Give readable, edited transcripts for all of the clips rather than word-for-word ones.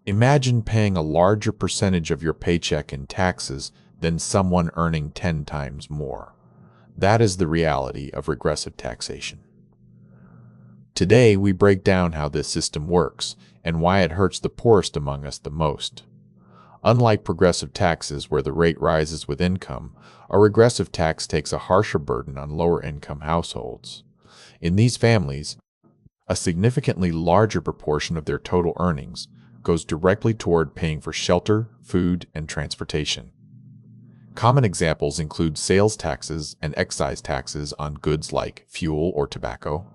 Imagine paying a larger percentage of your paycheck in taxes than someone earning 10 times more. That is the reality of regressive taxation. Today, we break down how this system works and why it hurts the poorest among us the most. Unlike progressive taxes where the rate rises with income, a regressive tax takes a harsher burden on lower-income households. In these families, a significantly larger proportion of their total earnings goes directly toward paying for shelter, food, and transportation. Common examples include sales taxes and excise taxes on goods like fuel or tobacco.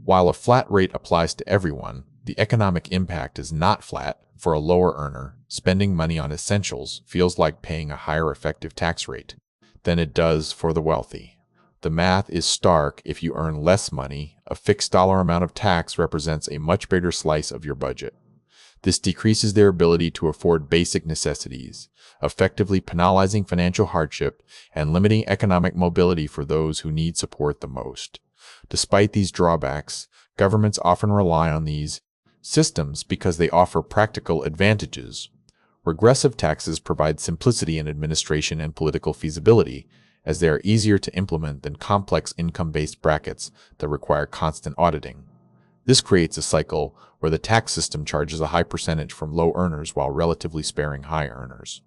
While a flat rate applies to everyone, the economic impact is not flat. For a lower earner, spending money on essentials feels like paying a higher effective tax rate than it does for the wealthy. The math is stark. If you earn less money, a fixed dollar amount of tax represents a much bigger slice of your budget. This decreases their ability to afford basic necessities, effectively penalizing financial hardship and limiting economic mobility for those who need support the most. Despite these drawbacks, governments often rely on these systems because they offer practical advantages. Regressive taxes provide simplicity in administration and political feasibility, as they are easier to implement than complex income-based brackets that require constant auditing. This creates a cycle where the tax system charges a high percentage from low earners while relatively sparing high earners.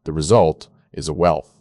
The result is a wealth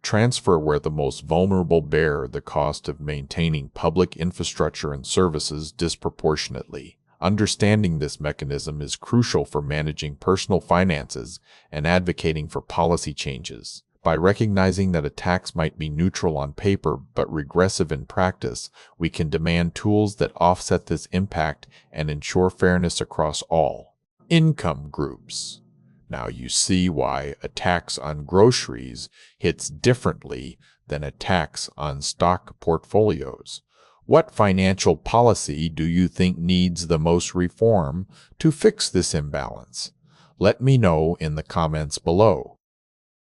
transfer where the most vulnerable bear the cost of maintaining public infrastructure and services disproportionately. Understanding this mechanism is crucial for managing personal finances and advocating for policy changes. By recognizing that a tax might be neutral on paper but regressive in practice, we can demand tools that offset this impact and ensure fairness across all income groups. Now you see why a tax on groceries hits differently than a tax on stock portfolios. What financial policy do you think needs the most reform to fix this imbalance? Let me know in the comments below.